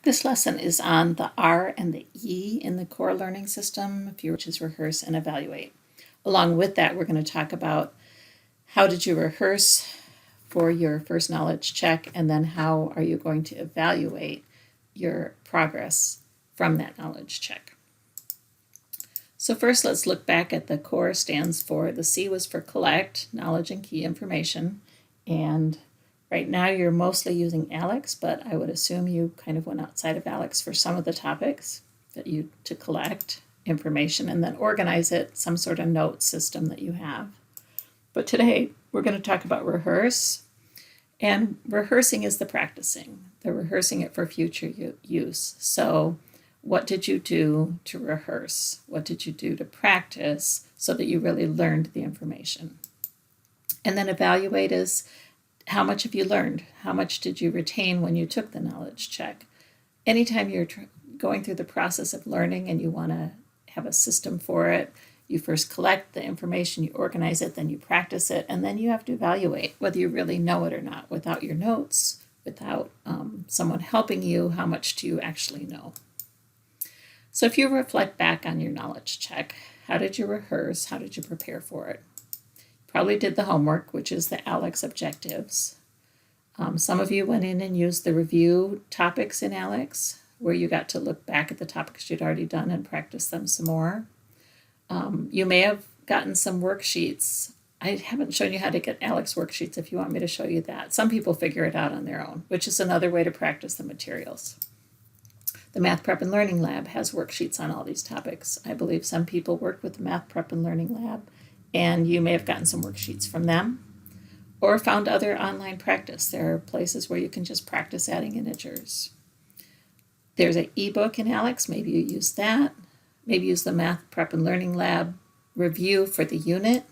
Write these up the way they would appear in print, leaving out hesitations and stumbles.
This lesson is on the R and the E in the core learning system, which is rehearse and evaluate. Along with that, we're going to talk about how did you rehearse for your first knowledge check, and then how are you going to evaluate your progress from that knowledge check. So first, let's look back at the core. Stands for, the C was for collect, knowledge and key information, and right now you're mostly using ALEX, but I would assume you kind of went outside of ALEX for some of the topics to collect information and then organize it, some sort of note system that you have. But today we're going to talk about rehearse, and rehearsing is the practicing. They're rehearsing it for future use. So what did you do to rehearse? What did you do to practice so that you really learned the information? And then evaluate is, how much have you learned? How much did you retain when you took the knowledge check? Anytime you're going through the process of learning and you want to have a system for it, you first collect the information, you organize it, then you practice it, and then you have to evaluate whether you really know it or not. Without your notes, without someone helping you, how much do you actually know? So if you reflect back on your knowledge check, how did you rehearse? How did you prepare for it? Probably did the homework, which is the ALEX objectives. Some of you went in and used the review topics in ALEX, where you got to look back at the topics you'd already done and practice them some more. You may have gotten some worksheets. I haven't shown you how to get ALEX worksheets if you want me to show you that. Some people figure it out on their own, which is another way to practice the materials. The Math Prep and Learning Lab has worksheets on all these topics. I believe some people work with the Math Prep and Learning Lab, and you may have gotten some worksheets from them or found other online practice. There are places where you can just practice adding integers. There's an ebook in ALEX. Maybe you use that. Maybe use the Math Prep and Learning Lab review for the unit.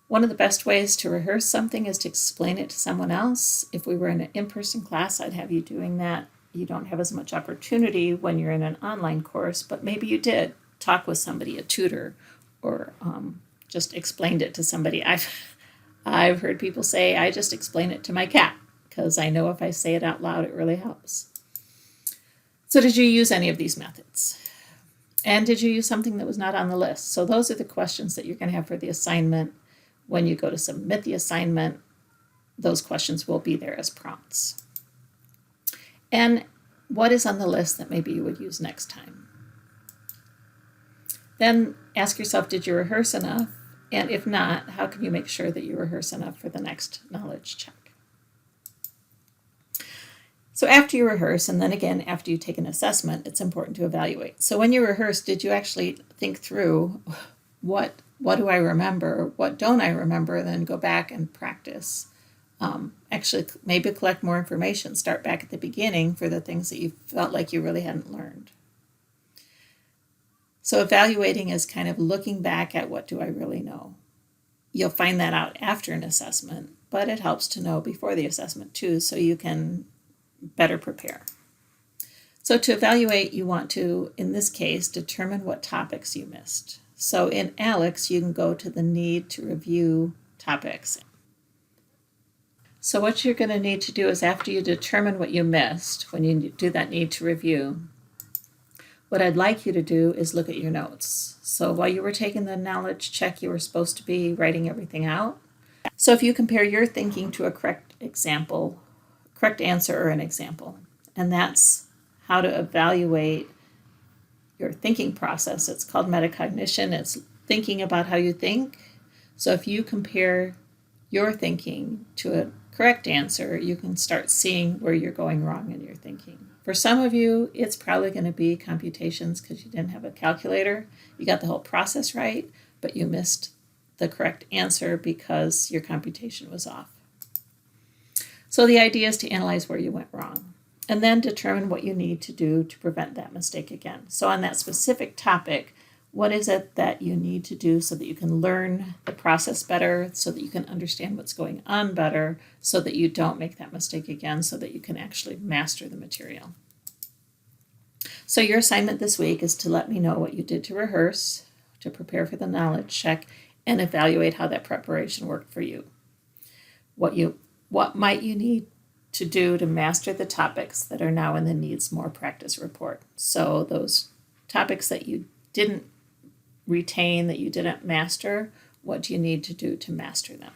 One of the best ways to rehearse something is to explain it to someone else. If we were in an in-person class, I'd have you doing that. You don't have as much opportunity when you're in an online course, but maybe you did talk with somebody, a tutor, or just explained it to somebody. I've heard people say, I just explain it to my cat, because I know if I say it out loud, it really helps. So did you use any of these methods? And did you use something that was not on the list? So those are the questions that you're going to have for the assignment. When you go to submit the assignment, those questions will be there as prompts. And what is on the list that maybe you would use next time? Then ask yourself, did you rehearse enough? And if not, how can you make sure that you rehearse enough for the next knowledge check? So after you rehearse, and then again after you take an assessment, it's important to evaluate. So when you rehearse, did you actually think through what do I remember? What don't I remember? Then go back and practice. Actually, maybe collect more information. Start back at the beginning for the things that you felt like you really hadn't learned. So evaluating is kind of looking back at, what do I really know? You'll find that out after an assessment, but it helps to know before the assessment too, so you can better prepare. So to evaluate, you want to, in this case, determine what topics you missed. So in ALEX, you can go to the need to review topics. So what you're going to need to do is, after you determine what you missed, when you do that need to review, what I'd like you to do is look at your notes. So while you were taking the knowledge check, you were supposed to be writing everything out. So if you compare your thinking to a correct answer or an example, and that's how to evaluate your thinking process. It's called metacognition. It's thinking about how you think. So if you compare your thinking to a correct answer, you can start seeing where you're going wrong in your thinking. For some of you, it's probably going to be computations because you didn't have a calculator. You got the whole process right, but you missed the correct answer because your computation was off. So the idea is to analyze where you went wrong and then determine what you need to do to prevent that mistake again. So on that specific topic, what is it that you need to do so that you can learn the process better, so that you can understand what's going on better, so that you don't make that mistake again, so that you can actually master the material. So your assignment this week is to let me know what you did to rehearse, to prepare for the knowledge check, and evaluate how that preparation worked for you. What might you need to do to master the topics that are now in the Needs More Practice report. So those topics that you didn't retain, that you didn't master, what do you need to do to master them?